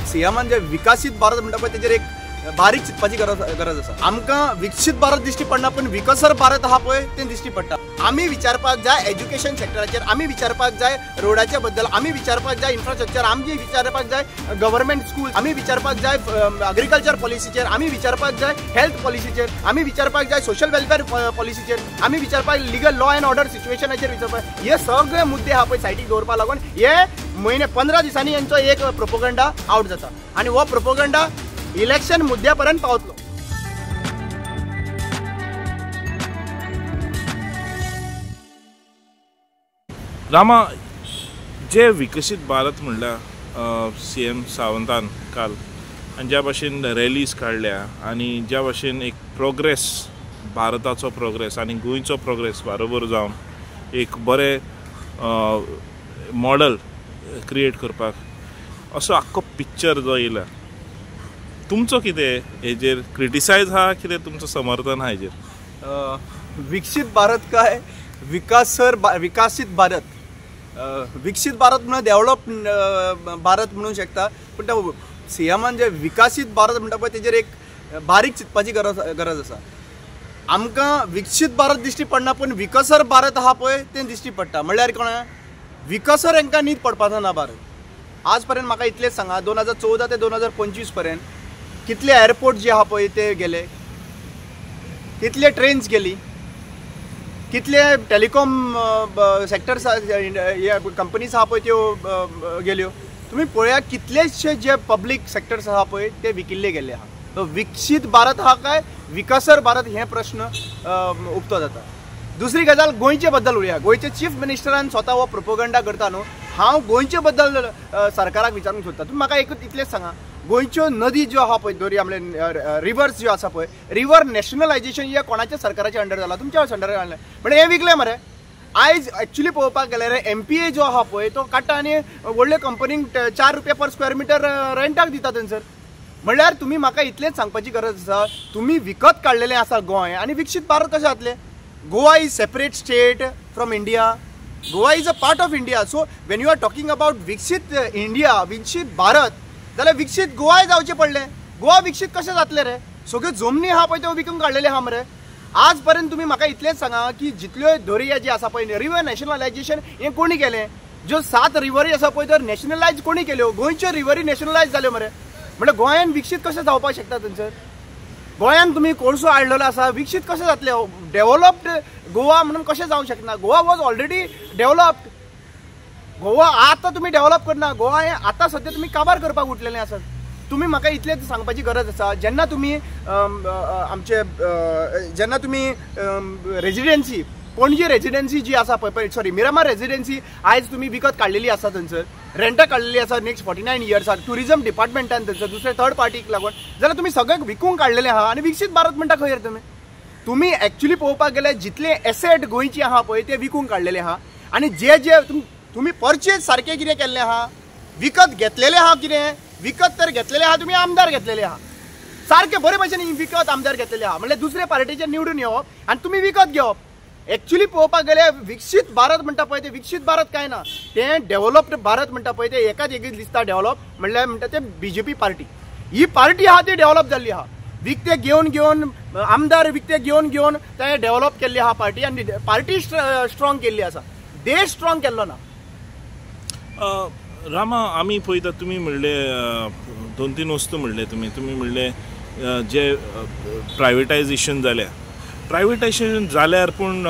सीएमान जे विकसित भारत म्हणटा पळय तेजेर एक बारीक चिंतपाची गरज आसा। आमकां विकसित भारत दिश्टी पडना पण विकसर भारत आहा पळय तें दिश्टी पडटा। आमी विचारपाक जाय एज्युकेशन सेक्टराचेर, आमी विचारपाक जाय रोडाच्या बद्दल, आमी विचारपाक जाय इन्फ्रास्ट्रक्चर, आमी विचारपाक जाय गव्हर्नमेंट स्कूल, आमी विचारपाक जाय एग्रीकल्चर पॉलिसीचेर, आमी विचारपाक जाय हेल्थ पॉलिसीचेर, आमी विचारपाक जाय सोशल वेलफेअर पॉलिसीचेर, आमी विचारपाक लीगल लॉ एंड ऑर्डर सिच्युएशनाचेर विचारपाक। हे सगळे मुद्दे आहा पळय सायडीक दवरपाक लागून हे म्हयने 15 दिसांनी यांचो एक प्रोपोगंडा आउट जाता आनी हो प्रोपोगंडा इलेक्शन मुद्द्यापर्यंत पावतलो। रामा, जे विकसित भारत म्हणल्यार सीएम सावंतान काल आनी ज्या भाशेन रॅलीज काडल्या आनी ज्या भाशेन एक प्रोग्रेस, भारताचो प्रोग्रेस आनी गोंयचो प्रोग्रेस बरोबर जावन एक बरें मॉडल क्रिएट करपाक असो आख्खो पिक्चर जो येयला, तुमचो कितें हेजेर क्रिटिसायज हा, कितें तुमचो समर्थन हा हेजेर? विकसित भारत काय विकसित भारत, विकसित भारत म्हणून डेव्हलप भारत म्हणू शकता पण त्या सीएमान जे विकसित भारत म्हणटा पळय तेजेर एक बारीक चिंतपाची गरज आसा। आमकां विकसित भारत दिश्टी पडना पण विकसर भारत आहा पळय तें दिश्टी पडटा। म्हणल्यार कोणा विकसर हांकां न्हीद पडपाचो ना भारत। आज पर्यंत म्हाका इतलेंच सांगा, 2014 ते 2025 पर्यंत कितले एअरपोर्ट जे आहा पळय ते गेले, कितले ट्रेन्स गेली, कितले टेलिकॉम सेक्टर्स कंपनीज आहा पळय त्यो गेल्यो। तुम्ही पळया कितलेशे जे पब्लीक सेक्टर्स आहा पळय ते विकिल्ले गेले आहा। तो विकसित भारत हा काय विकसर भारत हे प्रश्न उक्तो जाता। दुसरी गजाल गोंयचे बद्दल उलया। गोंयचे चीफ मिनिस्टरान स्वता हो प्रोपोगंडा करता न्हू, हांव गोंयचे बद्दल सरकाराक विचारूंक सोदता। तुम्ही म्हाका एकूच इतलेंच सांगा, गोंयच्यो नदी ज्यो आहा पळय, दर्या आपले रिवर्स ज्यो आसा पळय, रिवर नॅशनलायजेशन हे कोणाच्या सरकाराच्या अंडर जाला? तुमच्या अंडर जालें। म्हणजे हे विकले मरे। आयज एक्चुअली पळोवपाक गेल्यार MPA जो आहा पळय तो काडटा आनी व्हडले कंपनीक 4 रुपया पर स्क्वेअर मिटर रेंटाक दिता थंयसर। म्हणल्यार तुम्ही म्हाका इतलेंच सांगपाची गरज आसा, तुम्ही विकत काडलेलें आसा गोंय आनी विकसीत भारत कशें जातलें? Goa is separate state from India, Goa is a part of India. So when you are talking about विकसीत इंडिया, विकसीत भारत, जाल्यार विकसीत गोवाय जावचें पडलें। गोवा विकसीत कशें जातलें रे? सगळ्यो जमनी आहा पळय त्यो विकून काडलेले आहा मरे। आज पर्यंत तुम्ही म्हाका इतलेंच सांगा की जितल्यो दर्या जी आसा पळय, रिवर नॅशनलायजेशन हें कोणी केलें? ज्यो 7 रिवरी आसा पळय तर नॅशनलायज कोणी केल्यो? गोंयच्यो रिवरी नॅशनलायज जाल्यो मरे। म्हणजे गोंयान विकसीत कशें जावपाक शकता थंयसर? गोंयान तुम्ही कोळसो हाडलेलो आसा, विकसीत कशें जातलें? डेव्हलप्ड गोवा म्हणून कशें जावंक शकना? Goa was already developed. Goa आतां तुम्ही डेव्हलप करना, गोवा हें आतां सद्या तुम्ही काबार करपाक उठलेले आसात। तुम्ही म्हाका इतलेंच सांगपाची गरज आसा, जेन्ना तुम्ही रेजिडेन्सी पणजी रेजिडेन्सी जी आसा पळय, सॉरी मिरामार रेजिडेन्सी आयज तुम्ही विकत काडलेली आसा थंयसर, रेंटाक काडलेली आसा नेक्स्ट 49 इयर्साक टुरिजम डिपार्टमेंटान थंयसर दुसरे थर्ड पार्टीक लागून, जाल्यार तुम्ही सगळ्यांक विकूंक काडलेले आहा आनी विकसीत भारत म्हणटा खंय रे तुम्ही एक्चुअली पळोवपाक गेल्यार जितले एसेट गोंयची आहा पळय ते विकूंक काडलेले आहा आनी जे जे तुम्ही परचेज सारखे कितें केल्ले आहा, विकत घेतलेले आहा, कितें विकत तर घेतलेले आहा, तुम्ही आमदार घेतलेले आहा, सारखे बरे भशेन विकत आमदार घेतलेले आहा। म्हणजे दुसरे पार्टीचे निवडून येवप आनी तुम्ही विकत घेवप। एक्चुअली पळोवपाक गेल्यार विकसीत भारत म्हणटा पळय ते विकसीत भारत काय ना, ते डेव्हलप्ड भारत म्हणटा पळय ते एकाच एक दिसता डेव्हलप म्हणल्यार म्हणटा ते BJP पार्टी। ही पार्टी आहा ती डेव्हलप जाल्ली आहा, विकते घेवन घेवन आमदार विकते घेवन घेवन ते डेव्हलप केल्ली आहा पार्टी आनी पार्टी स्ट्रॉंग केल्ली आसा, देश स्ट्रॉंग केल्लो ना। रामा, आमी पळयता तुमी म्हणले 2-3 वस्तू म्हणले तुमी म्हणले जे प्रायवेटायजेशन जाल्यार पूण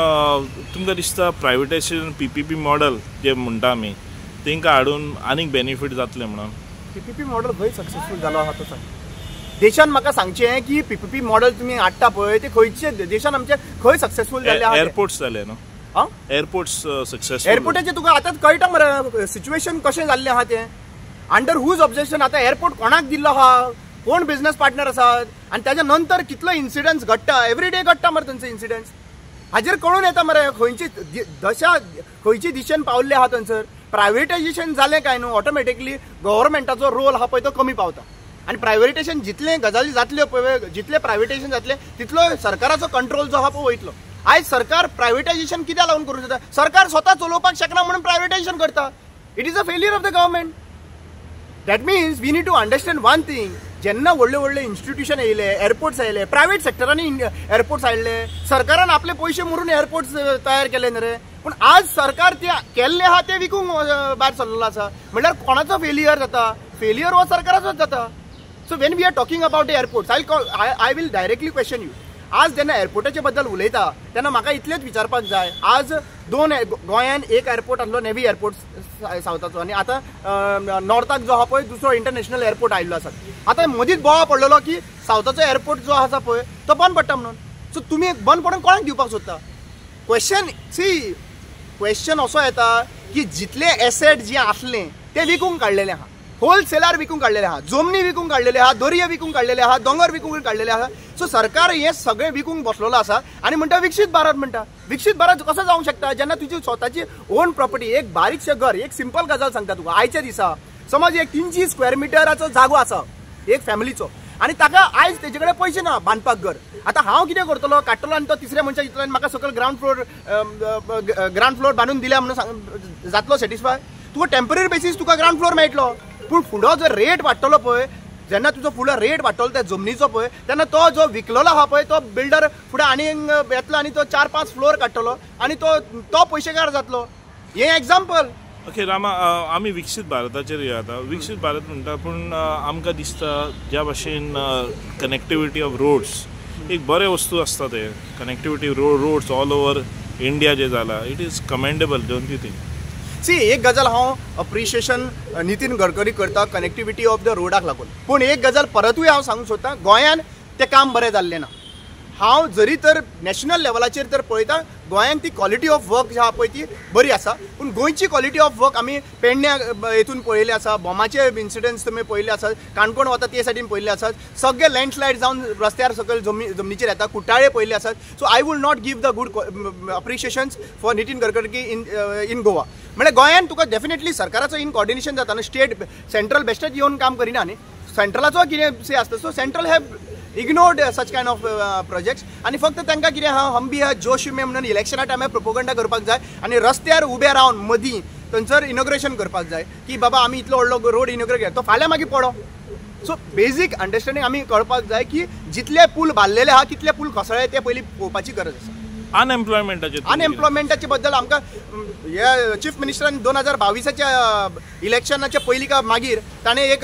तुमकां दिसता प्रायवेटायजेशन PPP मॉडल जे म्हणटा आमी तांकां हाडून आनीक बेनिफीट जातलें म्हणून? PPP मॉडल खंय सक्सेसफूल जालो आहा तो सांग। देशान म्हाका सांगचें की PPP मॉडल तुमी हाडटा पळय ते खंयचे देशान आमचे खंय सक्सेसफूल जाल्ले आहा? एअरपोर्ट्स जाले न्हू, एअरपोर्ट्स सक्सेसफूल। एअरपोर्टाचे तुका आतां कळटा मरे सिच्युएशन कशें जाल्लें आहा तें, अंडर हुज ऑब्जेक्शन आतां एअरपोर्ट कोणाक दिल्लो आहा, कोण बिझनेस पार्टनर आसात आनी ताच्या नंतर कितलो इन्सिडंट्स घडटा, एवरी डे घडटा मरे तांचे इन्सिडंट्स। हाजेर कळून येता मरे खंयची दशा खंयची दिशेन पावल्ले आहा थंयसर। प्रायवेटायजेशन जालें काय न्हू ऑटोमॅटिकली गव्हर्नमेंटाचो रोल आहा पळय तो कमी पावता आनी प्रायवेटायजेशन जितले गजाली जातल्यो पळय, जितले प्रायवेटायजेशन जातले तितलो सरकाराचो कंट्रोल जो आहा पळय वयतलो। आयज सरकार प्रायवेटायजेशन कित्याक लागून करूंक जाता? सरकार स्वता चलोवपाक शकना म्हणून प्रायवेटायजेशन करता। It is a failure of the government. That means we need to understand one thing, जेन्ना व्हडले व्हडले इन्स्टिट्यूशन येयले, एअरपोर्ट्स आयले, प्रायव्हेट सेक्टरांनी एअरपोर्ट्स हाडले, सरकारान आपले पयशे मोरून एअरपोर्ट्स तयार केले न्ही रे. पूण आज सरकार ते केल्ले आहा ते विकूंक भायर सरलेलो आसा. म्हणल्यार कोणाचो फेलियर जाता? फेलियर हो सरकाराचोच जाता. So when we are talking about airports, I will directly question you. आज जेन्ना एअरपोर्टाचे बद्दल उलयता तेन्ना म्हाका इतलेंच विचारपाक जाय, आज गोंयान एक एअरपोर्ट आसलो, नेवी एअरपोर्ट सावथाचो, आनी आतां नॉर्थाक जो आहा पळय दुसरो इंटरनॅशनल एअरपोर्ट आयिल्लो आसा. आतां मदींच बोवा पडलेलो की सावथाचो एअरपोर्ट जो आसा पळय तो बंद पडटा म्हणून. सो तुमी बंद पडून कोणाक दिवपाक सोदता? क्वेश्चन असो येता की जितले एसेट जे आसले ते विकूंक काडलेले आहा, होलसेलार विकूंक काडलेले आहा, जमनी विकूंक काडलेले आहा, दर्या विकूंक काडलेले आहा, दोंगर विकूंक काडलेले आहा. सो सरकार हे सगळे विकूंक बसलेलो आसा आनी म्हणटा विकसीत भारत म्हणटा. विकसीत भारत कसो जावंक शकता जेन्ना तुजी स्वताची ओन प्रॉपर्टी, एक बारीकशें घर, एक सिंपल गजाल सांगता तुका, आयच्या दिसा समज एक 300 स्क्वेअर मिटराचो जागो आसा एक फॅमिलीचो आनी ताका आयज तेजे कडेन पयशे ना बांदपाक घर. आतां हांव कितें करतलो? काडटलो आनी तो तिसऱ्या मनशाक दितलो आनी म्हाका सकयल ग्राउंड फ्लोर बांदून दिल्या म्हणून जातलो सॅटिस्फाय? तुका टेम्पररी बेसीस तुका ग्राउंड फ्लोर मेळटलो, पूण फुडो जो रेट वाडटलो पळय, जेन्ना तुजो फुडो रेट वाडटलो त्या जमनीचो पळय, तेन्ना तो जो विकलेलो आहा पळय तो बिल्डर फुडें आनी येतलो आनी तो 4-5 फ्लोर काडटलो आनी तो पयशेकार जातलो. हें एक्झाम्पल. ओके रामा, आमी विकसीत भारताचेर या आतां. विकसीत भारत म्हणटा पूण आमकां दिसता ज्या भाशेन कनेक्टिविटी ऑफ रोड्स एक बरे वस्तू आसता, ते connectivity roads all over India जे जाला, it is commendable, don't you think? एक गजाल हांव अप्रिशिएशन नितीन गडकरी करता कनेक्टिविटी ऑफ द रोडाक लागून, पूण एक गजाल परतूय हांव सांगूंक सोदतां, गोंयान तें काम बरें जाल्लें ना. हांव जरी तर नॅशनल लेवलाचेर तर पळयता गोंयान ती क्वॉलिटी ऑफ वर्क जी आहा पळय ती बरी आसा, पूण गोंयची क्वॉलिटी ऑफ वर्क आमी पेडण्या हेतून पळयले आसा, बॉमाचे इन्सिडंट्स तुमी पळयले आसात, काणकोण वता ते सायडीन पळयले आसात, सगळे लँडस्लायड जावन रस्त्यार सकयल जमनीचेर येता, कुट्टाळे पळयले आसात. So I would not give the good appreciations for Nitin Gadkari in Goa. म्हणजे गोंयान तुका डेफिनेटली सरकाराचो इन कोऑर्डिनेशन जाता न्हू, स्टेट सेंट्रल बेश्टेच येवन काम करिना न्ही, सेंट्रलाचो कितें से आसता. So central have ignored such kind of projects आनी फक्त तांकां कितें हम भी जोश में म्हणून इलेक्शना टायमार प्रोपोगंडा करपाक जाय आनी रस्त्यार उबे रावन मदीं थंयसर इनॉग्रेशन करपाक जाय की बाबा आमी इतलो व्हडलो रोड इनॉग्रेट केला, तो फाल्यां मागीर पडो. सो बेजीक अंडरस्टँडींग आमी कळपाक जाय की जितले पूल बांदलेले आहा कितले पूल कोसळ्ळे ते पयलीं पळोवपाची गरज आसा. अनएम्प्लॉयमेंटाचे बद्दल आमकां हे चीफ मिनिस्टरान 2022च्या इलेक्शनाच्या पयलीं का मागीर ताणें एक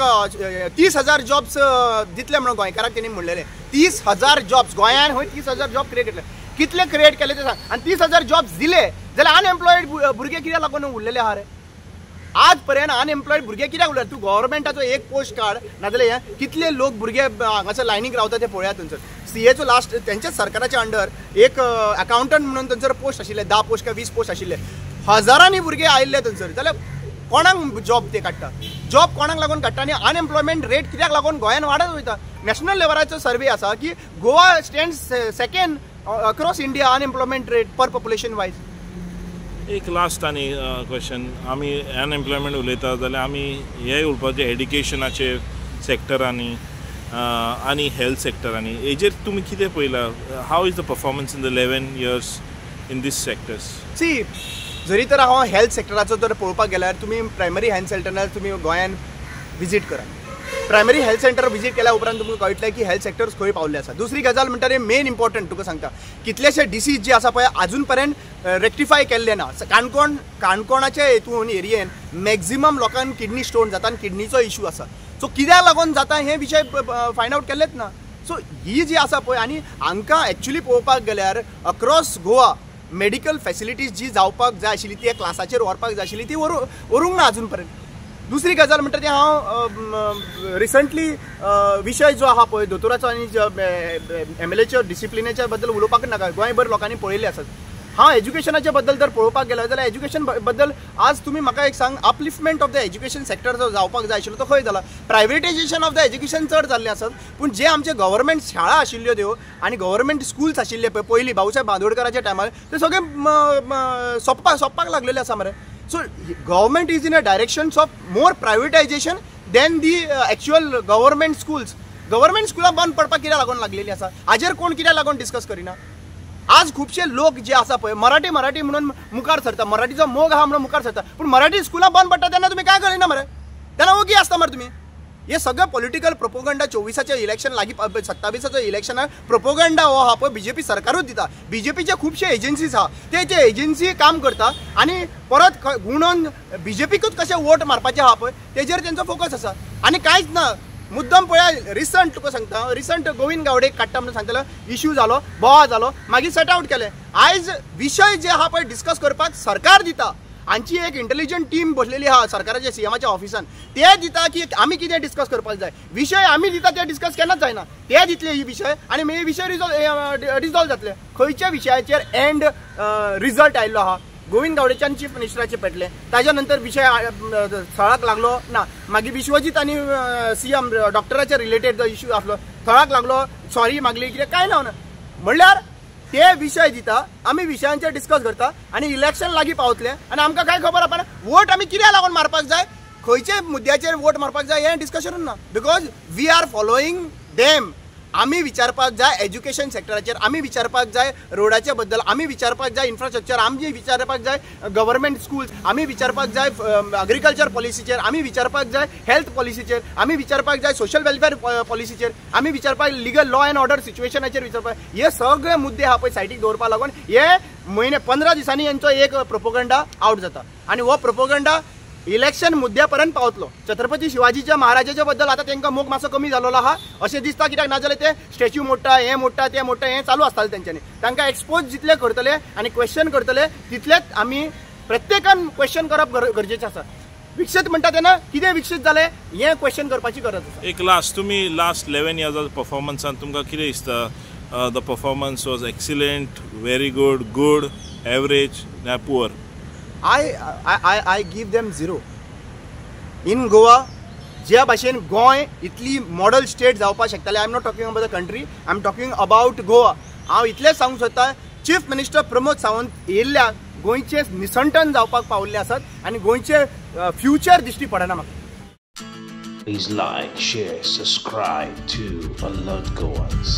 30,000 जॉब्स दितले म्हणून गोंयकाराक तेणी म्हणलेले. 30,000 जॉब्स गोंयान खंय 30,000 जॉब क्रिएट केले, कितले क्रिएट केले ते सांग. आनी 30,000 जॉब्स दिले जाल्यार अनएम्प्लॉयड भुरगे कित्याक लागून उरलेले आहा रे? आज पर्यंत अनएम्प्लॉयड भुरगे कित्याक उरले? तूं गव्हर्मेंटाचो एक पोस्ट काड, नाजाल्यार कितले लोक भुरगे हांगासर लायनीक रावता ते पळया. थंयसर सीएचो लास्ट तेंच्याच सरकाराच्या अंडर एक अकावंटंट म्हणून थंयसर पोस्ट आशिल्ले, 10 पोस्ट काय 20 पोस्ट आशिल्ले, हजारांनी भुरगे आयिल्ले थंयसर. जाल्यार कोणाक जॉब ते काडटा? जॉब कोणाक लागून काडटा? आनी अनएम्प्लॉयमेंट रेट कित्याक लागून गोंयान वाडत वयता? नॅशनल लेवलाचो सर्वे आसा की Goa stands second across India unemployment rate per population wise. एक लास्ट आनी क्वेश्चन, आमी अनएम्प्लॉयमेंट उलयता जाल्यार आमी हेय उलोवपाचें एड्युकेशनाचेर सेक्टरांनी आनी हेल्थ सेक्टरांनी, हेजेर तुमी कितें पळयलां? How is the performance in the 11 years in these sectors? जरी तर हांव हेल्थ सेक्टराचो जर पळोवपाक गेल्यार तुमी प्रायमरी हेल्थ सेंटरार तुमी गोंयान विजीट करा. प्रायमरी हेल्थ सेंटर विजीट केल्या उपरांत तुमकां कळटलें की हेल्थ सेक्टर्स खंय पावल्ले आसा. दुसरी गजाल म्हणटा ती मेन इम्पॉर्टंट तुका सांगता, कितलेशे डिसीज जे आसा पळय अजून पर्यंत रेक्टिफाय केल्ले ना. काणकोणाच्या हेतून एरियेन मॅक्झिमम लोकांक किडनी स्टोन जाता आनी किडनीचो इश्यू आसा. सो कित्याक लागून जाता हे विशय फायंड आउट केलेच ना. सो ही जी आसा पळय, आनी हांकां एक्चुली पळोवपाक गेल्यार अक्रॉस गोवा मेडिकल फॅसिलिटीज जी जावपाक जाय आशिल्ली ती क्लासाचेर व्हरपाक जाय आशिल्ली ती व्हरूंक ना अजून पर्यंत. दुसरी गजाल म्हणटा ती हांव रिसंटली विशय जो आहा पळय दोतोराचो आनी MLAच्या डिसिप्लिनाच्या बद्दल उलोवपाक नाका, गोंयभर लोकांनी पळयल्ले आसात. हांव एज्युकेशनाच्या बद्दल जर पळोवपाक गेलो जाल्यार एज्युकेशन बद्दल आज तुमी म्हाका एक सांग, upliftment of the education sector जो जावपाक जाय आशिल्लो तो खंय जाला? प्रायवेटायजेशन ऑफ द एज्युकेशन चड जाल्लें आसात, पूण जे आमचे गव्हर्मेंट शाळा आशिल्ल्यो त्यो आनी गव्हर्मेंट स्कूल्स आशिल्ले पळय पयलीं भाऊसाहेब बांदोडकराच्या टायमार, ते सगळे सोंपपाक लागलेले आसा मरे. So government is in a directions of more privatisation than the actual government schools. Government स्कुलां बंद पडपाक कित्याक लागून लागलेली आसा? हाजेर कोण कित्याक लागून डिस्कस करिना? आज खुबशे लोक जे आसा पळय मराठी म्हणून मुखार सरता, मराठीचो मोग आहा म्हणून मुखार सरता, पूण मराठी स्कुलां बंद पडटा तेन्ना तुमी काय करिना मरे? त्यांना ओगी असता मरे तुम्ही हे सगळं पॉलिटिकल प्रोपोगंडा 24च्या इलेक्शन लागीं 27च्या इलेक्शनाक प्रोपोगंडा हो हा पळय बीजेपी सरकारूच दिता बीजेपीचे खुबशे एजन्सीज आहा ते एजन्सी काम करता आनी परत गुणोवन बीजेपीकूच कशें वोट मारपाचें आहा पळय तेजेर तेंचो फोकस आसा आनी कांयच ना मुद्दम पळय रिसंट तुका सांगता रिसंट गोविंद गावडे काडटा म्हणून सांगतालो इश्यू जालो बोवाळ जालो मागीर सेट आउट केले आयज विशय जे आहा पळय डिस्कस करपाक सरकार दिता हांची एक इंटेलिजंट टीम बसलेली आहा सरकाराच्या सीएमाच्या ऑफिसान ते दिता की आमी कितें डिस्कस करपाक जाय विशय आमी दिता ते डिस्कस केन्नाच जायना ते दितले ही विशय आनी मागीर विशय रिजॉल्व जातले खंयच्या विशयाचेर एंड रिजल्ट आयिल्लो आहा गोविंद गावडेच्यान चीफ मिनिस्टराचे पेटले ताज्या नंतर विशय थळाक लागलो ना मागीर विश्वजीत आनी सीएम डॉक्टराचे रिलेटेड जो इश्यू आसलो थळाक लागलो सॉरी मागली कितें कांय ना म्हणल्यार ते विशय दिता आमी विशयांचेर डिस्कस करता आनी इलेक्शन लागीं पावतले आनी आमकां काय खबर आसना वोट आमी कित्याक लागून मारपाक जाय खंयचे मुद्द्याचेर वोट मारपाक जाय हें डिस्कशनूच ना because we are following them आमी विचारपाक जाय एज्युकेशन सेक्टराचेर आमी विचारपाक जाय रोडाच्या बद्दल आमी विचारपाक जाय इन्फ्रास्ट्रक्चर आमी विचारपाक जाय गव्हर्मेंट स्कूल्स आमी विचारपाक जाय एग्रीकल्चर पॉलिसीचेर आमी विचारपाक जाय हेल्थ पॉलिसीचेर आमी विचारपाक जाय सोशल वेलफेअर पॉलिसीचेर आमी विचारपाक लिगल लॉ एंड ऑर्डर सिच्युएशनाचेर विचारपाक हे सगळे मुद्दे आहा पळय सायडीक दवरपा लागून हे म्हयने 15 दिसांनी यांचो एक प्रोपोगंडा आउट जाता आनी हो प्रोपोगंडा इलेक्शन मुद्द्या पर्यंत पावतलो छत्रपती शिवाजीच्या महाराजाच्या बद्दल आता तांकां मोग मातसो कमी जाल्लो आहा अशें दिसता कित्याक नाजाल्यार ते स्टॅच्यू मोडटा हें मोडटा तें मोडटा हें चालू आसतालें तेंच्यांनी तांकां एक्सपोज जितले करतले आनी क्वेश्चन करतले तितलेच आमी प्रत्येकान क्वेश्चन करप गरजेचें आसा विकसीत म्हणटा तेन्ना कितें विकसीत जालें हें क्वेश्चन करपाची गरज आसा एक तुमी लास्ट 11 इयर्साच्या परफॉर्मन्सान तुमकां कितें दिसता the performance was excellent very good average ना poor I give them 0. In Goa, ज्या भाशेन गोंय इतली मॉडल स्टेट जावपाक शकताले I am not talking about the country I am talking about Goa हांव इतलेंच सांगूंक सोदतां चीफ मिनिस्टर प्रमोद सावंत येयल्ल्या गोंयचे निसंटन जावपाक पावल्ले आसात आनी गोंयचे फ्युचर दिश्टी पडना म्हाका Please like, share, subscribe to Alert Goans.